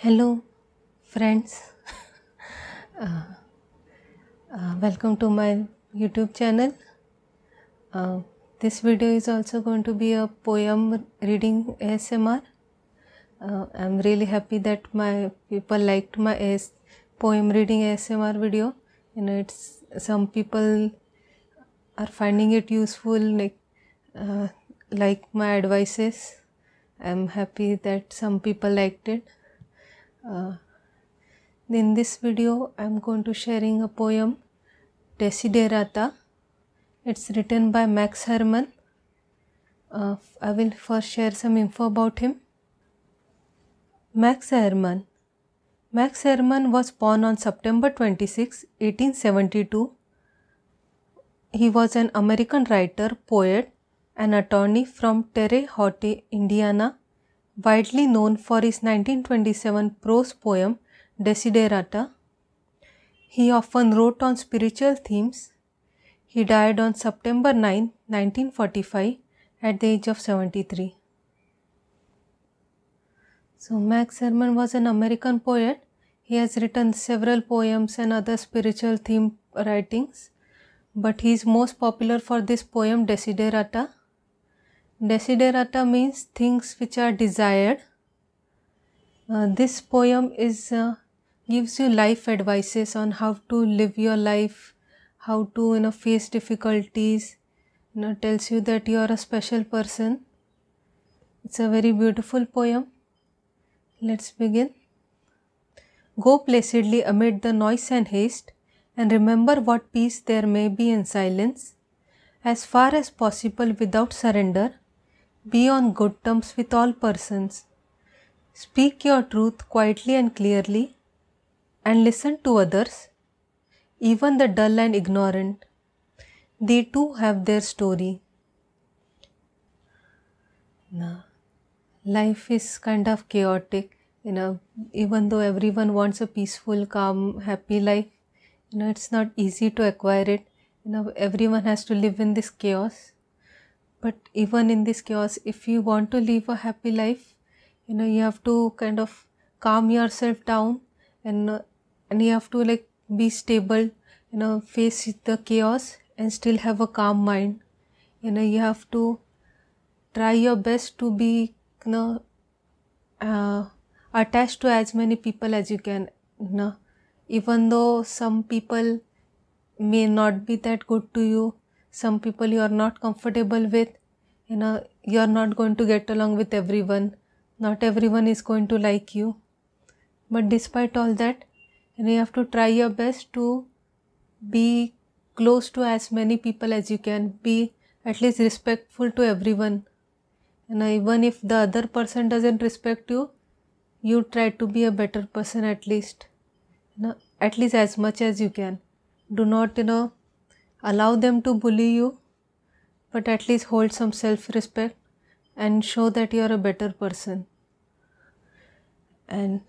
Hello, friends. Uh, Welcome to my YouTube channel. Uh, this video is also going to be a poem reading ASMR. I'm really happy that my people liked my poem reading ASMR video. It's some people are finding it useful, like my advices. I'm happy that some people liked it. In this video, I'm going to sharing a poem, Desiderata. It's written by Max Herrmann. I will first share some info about him. Max Herrmann. Max Herrmann was born on September 26, 1872. He was an American writer, poet, and attorney from Terre Haute, Indiana, widely known for his 1927 prose poem Desiderata. He often wrote on spiritual themes. He died on September 9, 1945 at the age of 73. So Max Herrmann was an American poet. He has written several poems and other spiritual theme writings, but he is most popular for this poem Desiderata. Desiderata means things which are desired. This poem gives you life advices on how to live your life, how to face difficulties. Tells you that you are a special person. It's a very beautiful poem. Let's begin. Go placidly amid the noise and haste, and remember what peace there may be in silence. As far as possible without surrender, be on good terms with all persons. Speak your truth quietly and clearly, and listen to others, even the dull and ignorant. They too have their story. Life is kind of chaotic, even though everyone wants a peaceful, calm, happy life, it's not easy to acquire it. Everyone has to live in this chaos. But even in this chaos, if you want to live a happy life, you have to kind of calm yourself down and you have to be stable, face the chaos and still have a calm mind. You have to try your best to be attached to as many people as you can. Even though some people may not be that good to you, some people you are not comfortable with, you are not going to get along with everyone. Not everyone is going to like you. But despite all that, you have to try your best to be close to as many people as you can. Be at least respectful to everyone. Even if the other person doesn't respect you, you try to be a better person at least. At least as much as you can. Do not, allow them to bully you, but at least hold some self-respect and show that you are a better person. And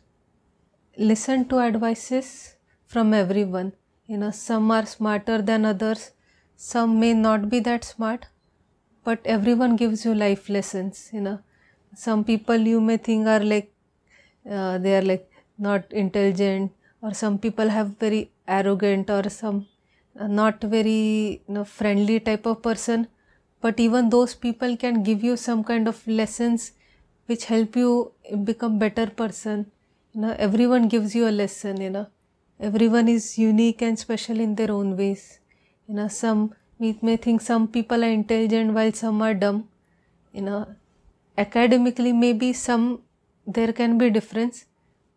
listen to advices from everyone. Some are smarter than others, some may not be that smart, but everyone gives you life lessons. Some people you may think are they are not intelligent, or some people have very arrogant, or some not very friendly type of person, but even those people can give you some kind of lessons which help you become better person. Everyone gives you a lesson. Everyone is unique and special in their own ways. Some we may think some people are intelligent while some are dumb. Academically maybe there can be difference,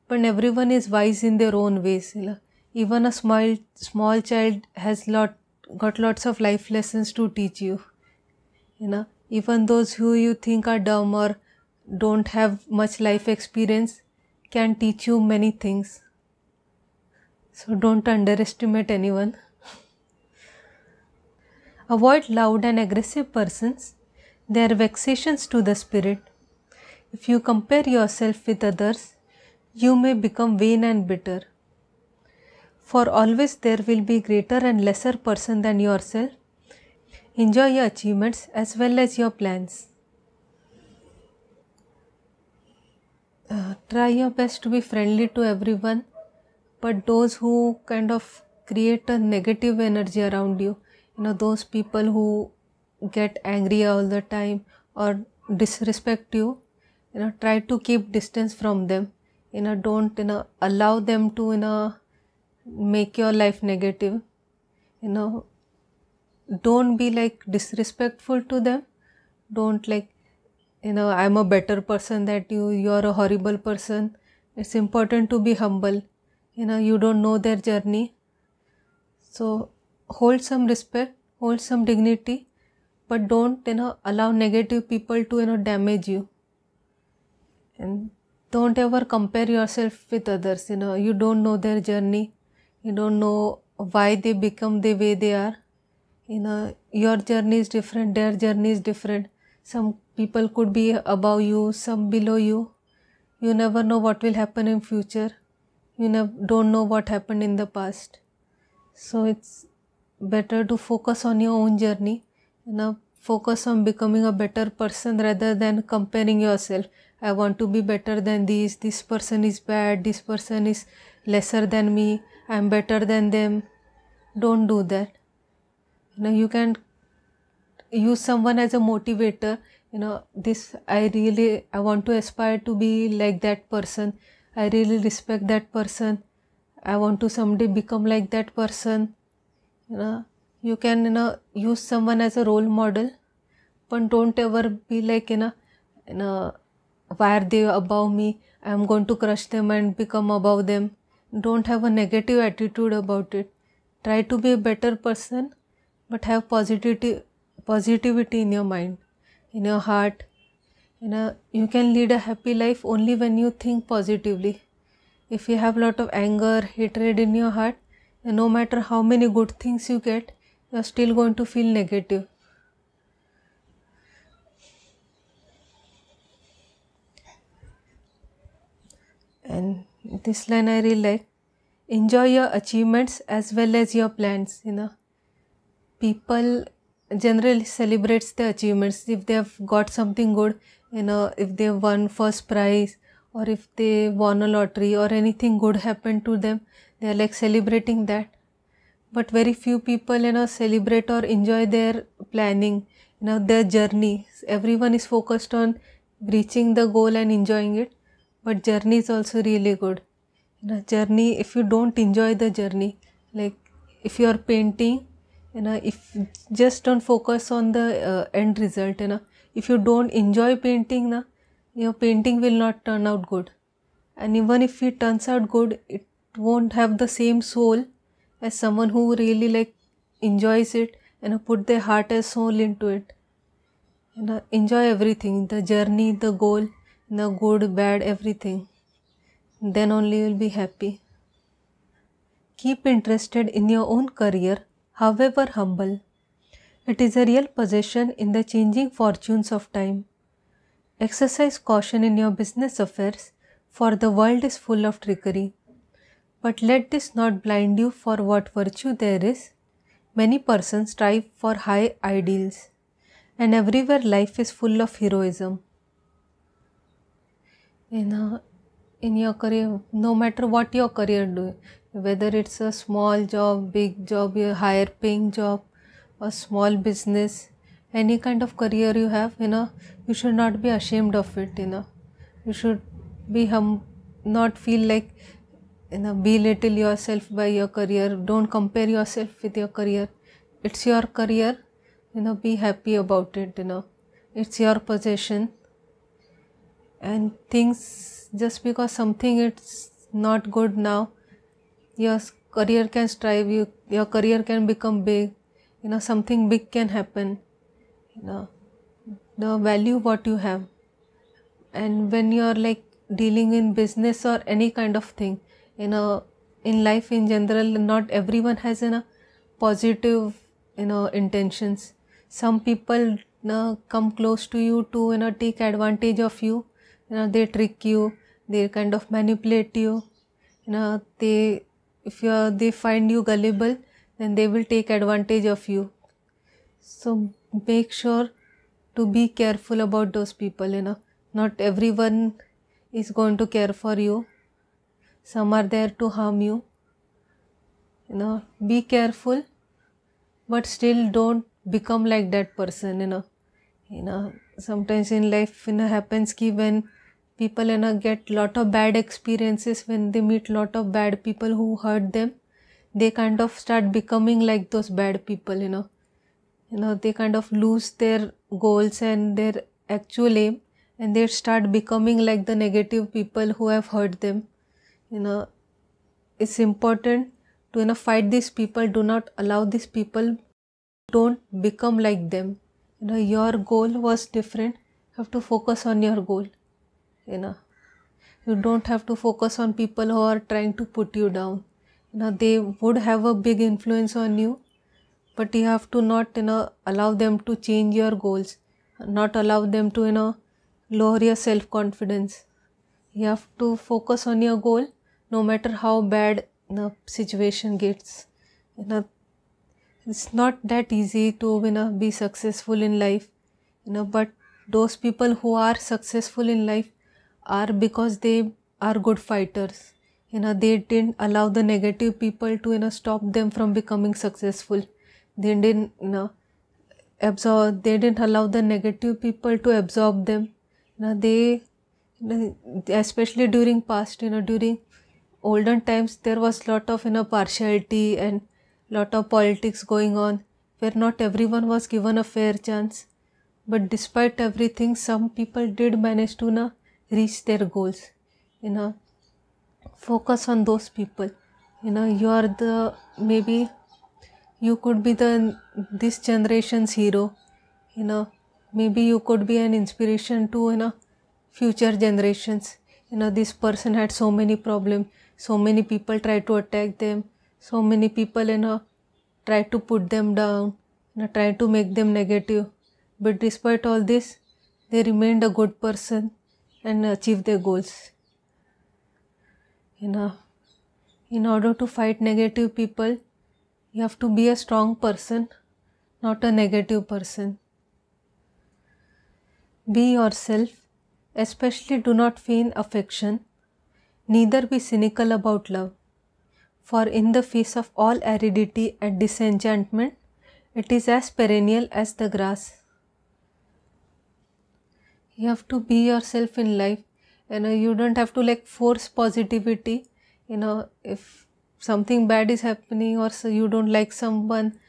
but everyone is wise in their own ways. Even a small child has got lots of life lessons to teach you. Even those who you think are dumb or don't have much life experience can teach you many things. So don't underestimate anyone. Avoid loud and aggressive persons. They are vexations to the spirit. If you compare yourself with others, you may become vain and bitter. For always there will be greater and lesser person than yourself. Enjoy your achievements as well as your plans. Try your best to be friendly to everyone, but those who kind of create a negative energy around you, those people who get angry all the time or disrespect you, try to keep distance from them. Don't allow them to make your life negative. Don't be like disrespectful to them. Don't like, I'm a better person than you're a horrible person. It's important to be humble. You don't know their journey. So hold some respect, hold some dignity, but don't allow negative people to damage you. And don't ever compare yourself with others. You don't know their journey. You don't know why they become the way they are. Your journey is different, their journey is different. Some people could be above you, some below you. You never know what will happen in future. You don't know what happened in the past. So it's better to focus on your own journey. Focus on becoming a better person rather than comparing yourself. I want to be better than this person is bad, this person is lesser than me, I'm better than them. Don't do that. You can use someone as a motivator. I want to aspire to be like that person. I really respect that person. I want to someday become like that person. You can use someone as a role model, but don't ever be like why are they above me, I am going to crush them and become above them. Don't have a negative attitude about it. Try to be a better person, but have positivity in your mind, in your heart. You can lead a happy life only when you think positively. If you have a lot of anger, hatred in your heart, no matter how many good things you get, you are still going to feel negative. And this line I really like. Enjoy your achievements as well as your plans. People generally celebrates their achievements. If they have got something good, if they won first prize, or if they won a lottery, or anything good happened to them, they are like celebrating that. But very few people celebrate or enjoy their planning, their journey. Everyone is focused on reaching the goal and enjoying it, but journey is also really good. Journey, if you don't enjoy the journey, like if you are painting, if just don't focus on the end result, if you don't enjoy painting, your painting will not turn out good. And even if it turns out good, it won't have the same soul as someone who really like enjoys it and put their heart and soul into it. Enjoy everything, the journey, the goal, the good, bad, everything. Then only you will be happy. Keep interested in your own career, however humble. It is a real possession in the changing fortunes of time. Exercise caution in your business affairs, for the world is full of trickery. But let this not blind you for what virtue there is. Many persons strive for high ideals, and everywhere life is full of heroism. In your career, no matter what your career do, whether it's a small job, big job, a higher paying job, a small business, any kind of career you have, you should not be ashamed of it. You should be not feel like belittle yourself by your career. Don't compare yourself with your career. It's your career. Be happy about it. It's your possession. And things, just because something it's not good now, your career can strive, your career can become big, something big can happen. The value what you have. And when you are like dealing in business or any kind of thing, in life in general, not everyone has positive intentions. Some people come close to you to take advantage of you. They trick you, they kind of manipulate you. They find you gullible, then they will take advantage of you. So make sure to be careful about those people. Not everyone is going to care for you, some are there to harm you. Be careful, but still don't become like that person. Sometimes in life happens ki when people get lot of bad experiences, when they meet lot of bad people who hurt them, they kind of start becoming like those bad people. They kind of lose their goals and their actual aim, and they start becoming like the negative people who have hurt them. It's important to fight these people. Do not allow these people. Don't become like them. Your goal was different. You have to focus on your goal. You don't have to focus on people who are trying to put you down. They would have a big influence on you, but you have to not allow them to change your goals, not allow them to lower your self-confidence. You have to focus on your goal no matter how bad the situation gets. It's not that easy to be successful in life, but those people who are successful in life are because they are good fighters. They didn't allow the negative people to stop them from becoming successful. They didn't they didn't allow the negative people to absorb them. They especially during past, during olden times, there was lot of partiality and lot of politics going on, where not everyone was given a fair chance. But despite everything, some people did manage to reach their goals. Focus on those people. You are the, maybe you could be this generation's hero. Maybe you could be an inspiration to future generations. This person had so many problems, so many people tried to attack them, so many people try to put them down, try to make them negative. But despite all this, they remained a good person and achieved their goals. In order to fight negative people, you have to be a strong person, not a negative person. Be yourself, especially do not feign affection, neither be cynical about love. For in the face of all aridity and disenchantment, it is as perennial as the grass. You have to be yourself in life. You don't have to force positivity. If something bad is happening or so you don't like someone,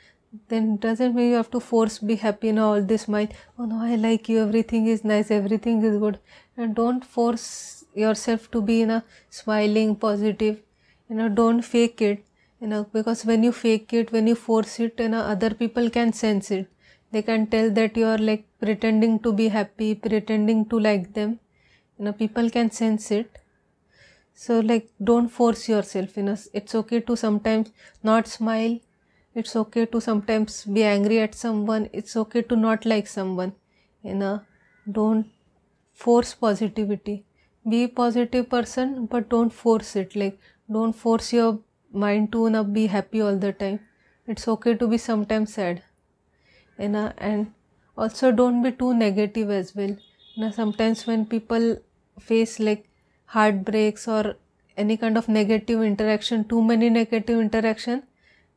then it doesn't mean you have to force be happy all this mind. Oh no, I like you, everything is nice, everything is good. And don't force yourself to be smiling, positive. Don't fake it. Because when you fake it, when you force it, other people can sense it. They can tell that you are pretending to be happy, pretending to like them. People can sense it. So don't force yourself. It's okay to sometimes not smile. It's okay to sometimes be angry at someone. It's okay to not like someone. Don't force positivity. Be a positive person, but don't force it. Don't force your mind to be happy all the time. It's okay to be sometimes sad. And also don't be too negative as well. Sometimes when people face heartbreaks or any kind of negative interaction, too many negative interaction,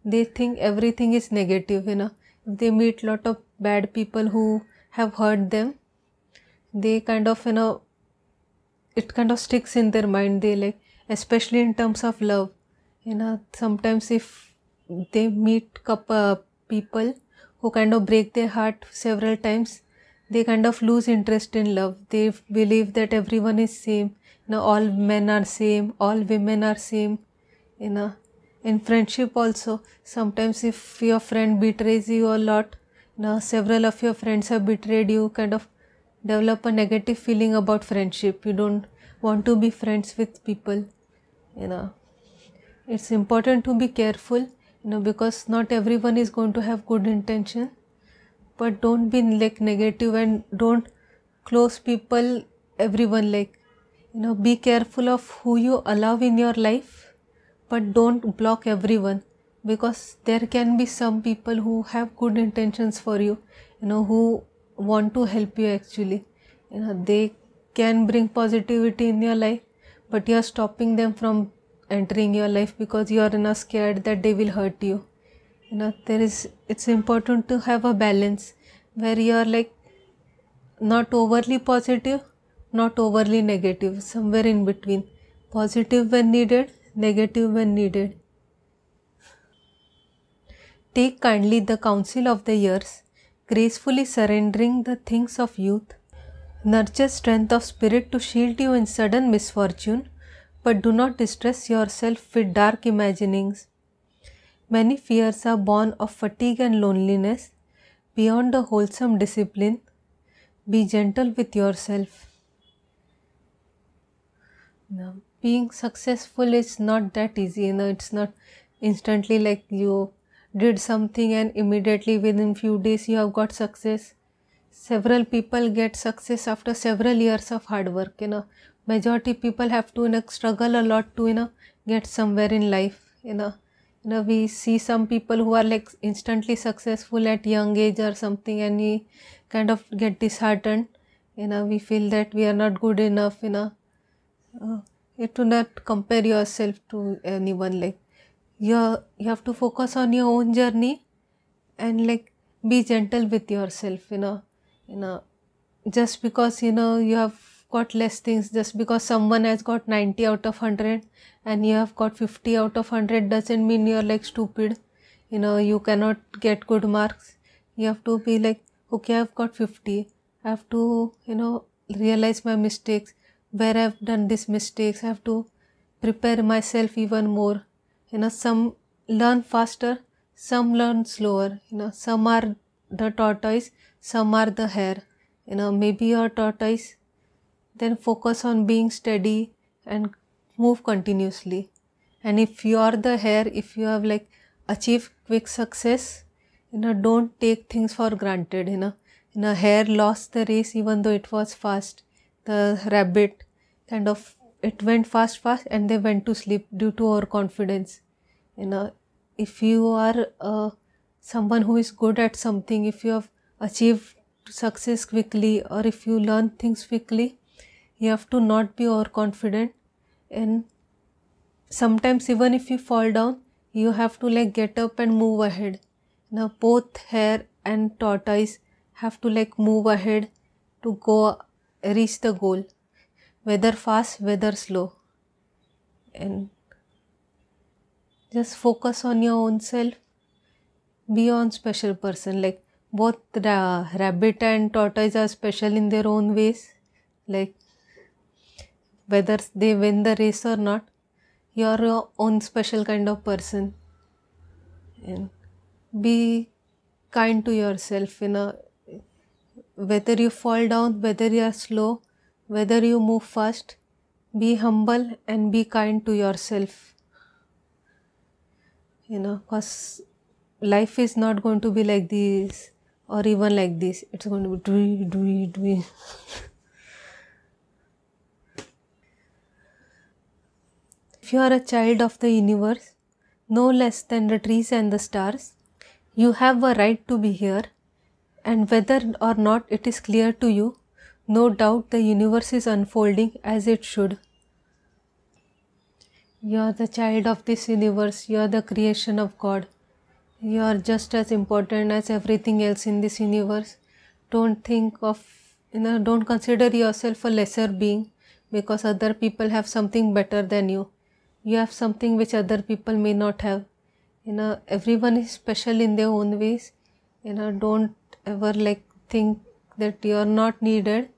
they think everything is negative. If they meet lot of bad people who have hurt them, they kind of it kind of sticks in their mind. They especially in terms of love, sometimes if they meet people who kind of break their heart several times, they kind of lose interest in love. They believe that everyone is same. All men are same, all women are same. In friendship also, sometimes if your friend betrays you a lot, several of your friends have betrayed you, kind of develop a negative feeling about friendship. You don't want to be friends with people. It's important to be careful, because not everyone is going to have good intention. But don't be negative and don't close people, everyone. Be careful of who you allow in your life, but don't block everyone, because there can be some people who have good intentions for you, who want to help you actually. They can bring positivity in your life, but you are stopping them from entering your life because you are scared that they will hurt you. It's important to have a balance where you are like not overly positive, not overly negative, somewhere in between. Positive when needed, negative when needed. Take kindly the counsel of the years, gracefully surrendering the things of youth. Nurture strength of spirit to shield you in sudden misfortune, but do not distress yourself with dark imaginings. Many fears are born of fatigue and loneliness. Beyond the wholesome discipline, be gentle with yourself. Now, being successful is not that easy. It's not instantly like you did something and immediately within few days you have got success. Several people get success after several years of hard work. Majority people have to struggle a lot to get somewhere in life. We see some people who are like instantly successful at young age or something, and we kind of get disheartened. We feel that we are not good enough. You do not compare yourself to anyone. Like you have to focus on your own journey and like be gentle with yourself. Just because you have got less things, just because someone has got 90 out of 100 and you have got 50 out of 100 doesn't mean you're like stupid. You cannot get good marks. You have to be like, okay, I've got 50. I have to realize my mistakes, where I've done these mistakes. I have to prepare myself even more. Some learn faster, some learn slower. Some are the tortoise, some are the hare. Maybe you're tortoise, then focus on being steady and move continuously. And if you are the hare, if you have like achieved quick success, don't take things for granted. Hare lost the race even though it was fast. The rabbit kind of, it went fast and they went to sleep due to overconfidence. If you are someone who is good at something, if you have achieved success quickly or if you learn things quickly, you have to not be overconfident. And sometimes even if you fall down, you have to like get up and move ahead. Both hare and tortoise have to like move ahead to go reach the goal, whether fast, whether slow. And just focus on your own self. Be on special person. Like both the rabbit and tortoise are special in their own ways. Like whether they win the race or not, you are your own special kind of person. And be kind to yourself. Whether you fall down, whether you are slow, whether you move fast, be humble and be kind to yourself. Because life is not going to be like this or even like this. It's going to be dwee. If you are a child of the universe, no less than the trees and the stars, you have a right to be here, and whether or not it is clear to you, no doubt the universe is unfolding as it should. You are the child of this universe, you are the creation of God. You are just as important as everything else in this universe. Don't think of, don't consider yourself a lesser being because other people have something better than you. You have something which other people may not have. Everyone is special in their own ways. Don't ever like think that you are not needed.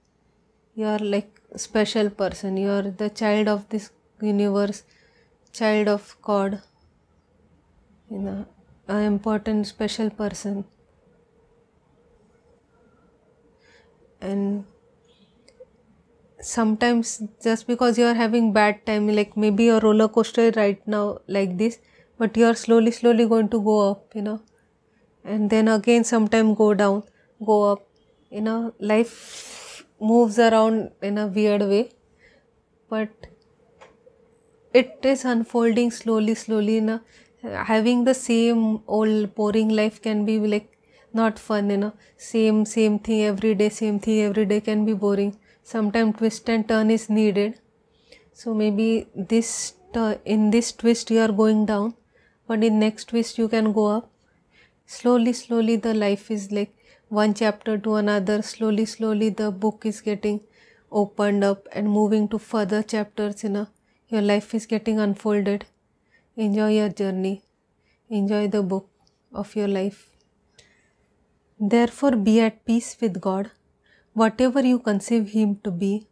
You are like a special person. You are the child of this universe, child of God. An important special person. And sometimes just because you are having bad time, like maybe a roller coaster right now like this, but you are slowly going to go up, and then again sometime go down, go up. Life moves around in a weird way, but it is unfolding slowly. Having the same old boring life can be like not fun. Same thing every day, can be boring. sometimes twist and turn is needed. So maybe this in this twist you are going down, but in next twist you can go up. Slowly the life is like one chapter to another. Slowly the book is getting opened up and moving to further chapters. Your life is getting unfolded. Enjoy your journey. Enjoy the book of your life. Therefore be at peace with God, whatever you conceive Him to be,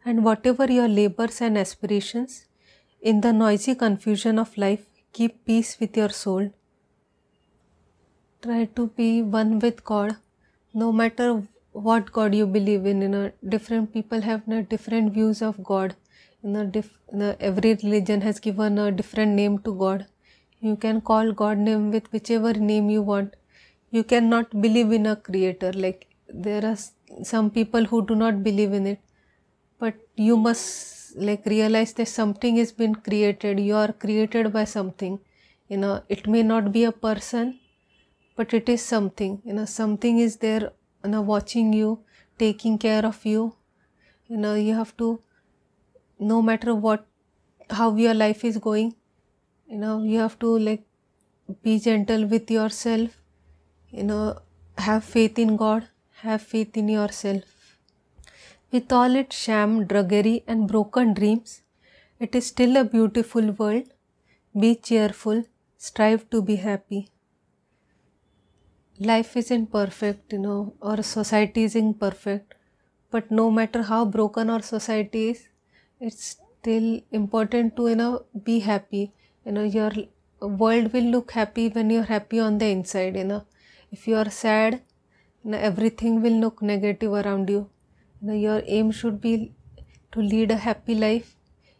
and whatever your labors and aspirations. In the noisy confusion of life, keep peace with your soul. Try to be one with God, no matter what God you believe in. Different people have different views of God. Every religion has given a different name to God. You can call God name with whichever name you want. You cannot believe in a creator. Like there are some people who do not believe in it, but you must realize that something has been created. You are created by something. It may not be a person, but it is something. Something is there, watching you, taking care of you. You have to, no matter how your life is going, you have to be gentle with yourself. Have faith in God, have faith in yourself. With all its sham, druggery and broken dreams, it is still a beautiful world. Be cheerful, strive to be happy. Life isn't perfect, or society isn't perfect, but no matter how broken our society is, it's still important to, be happy. Your world will look happy when you're happy on the inside. If you are sad, everything will look negative around you. Your aim should be to lead a happy life.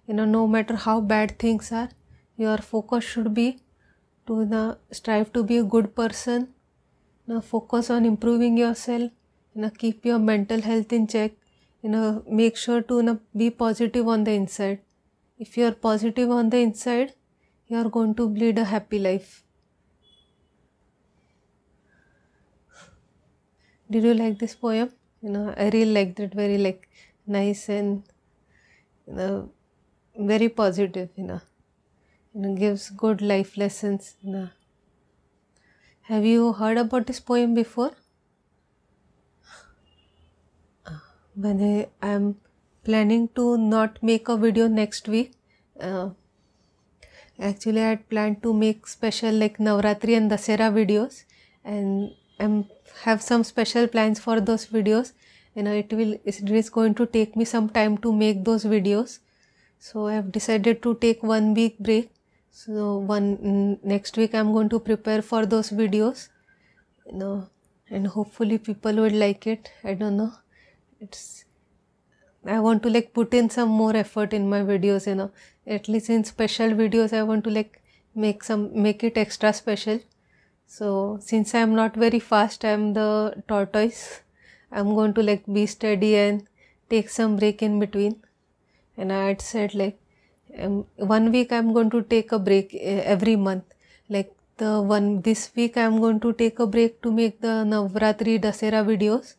No matter how bad things are, your focus should be to strive to be a good person. Focus on improving yourself. Keep your mental health in check. Make sure to be positive on the inside. If you are positive on the inside, you are going to lead a happy life. Did you like this poem? I really liked it. Very nice and very positive. Gives good life lessons. Have you heard about this poem before? When I am planning to not make a video next week. Actually, I had planned to make special Navratri and Dasera videos, and have some special plans for those videos. It is going to take me some time to make those videos. So I have decided to take 1 week break. So next week I am going to prepare for those videos. And hopefully people would like it. I don't know. I want to put in some more effort in my videos. At least in special videos I want to make it extra special. So since I am not very fast, I am the tortoise. I am going to be steady and take some break in between. And I had said 1 week I am going to take a break every month. This week I am going to take a break to make the Navratri Dasera videos.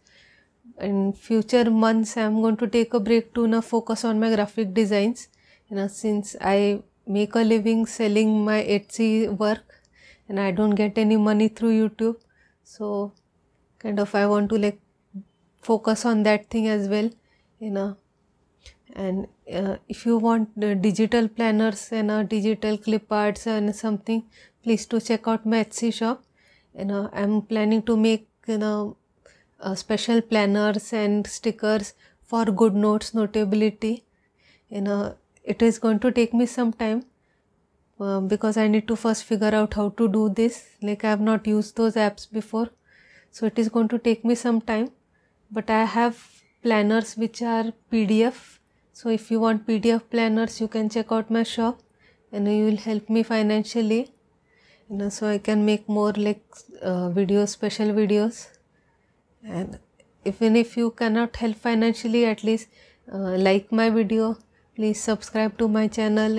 In future months I am going to take a break to focus on my graphic designs. Since I make a living selling my Etsy work and I don't get any money through YouTube, so I want to focus on that thing as well. And if you want the digital planners and digital clip arts and something, please to check out my Etsy shop. I'm planning to make special planners and stickers for good notes, notability. It is going to take me some time because I need to first figure out how to do this. I have not used those apps before, so it is going to take me some time. But I have planners which are PDF. So if you want PDF planners, you can check out my shop and you will help me financially. So I can make more videos, special videos. And even if you cannot help financially, at least like my video, please subscribe to my channel.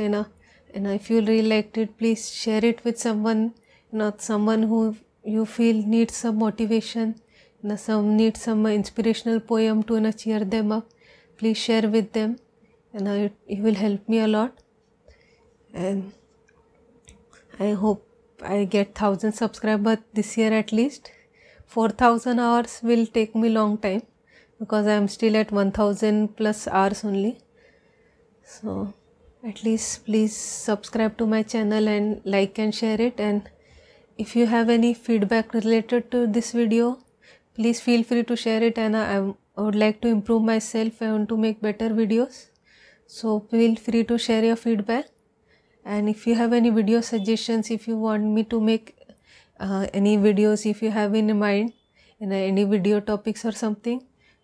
And if you really liked it, please share it with someone, someone who you feel needs some motivation, needs some inspirational poem to cheer them up. please share with them, and it will help me a lot. And I hope I get 1000 subscribers this year at least. 4000 hours will take me long time because I am still at 1000 plus hours only. So at least please subscribe to my channel and like and share it. And if you have any feedback related to this video, please feel free to share it. And I would like to improve myself. I want to make better videos, so feel free to share your feedback. And if you have any video suggestions, if you want me to make any videos, if you have in mind any video topics or something,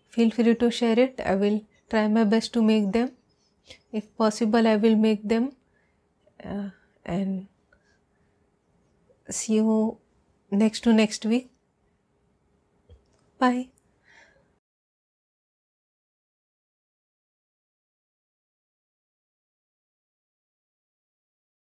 feel free to share it. I will try my best to make them. If possible, I will make them. And see you next week. Bye.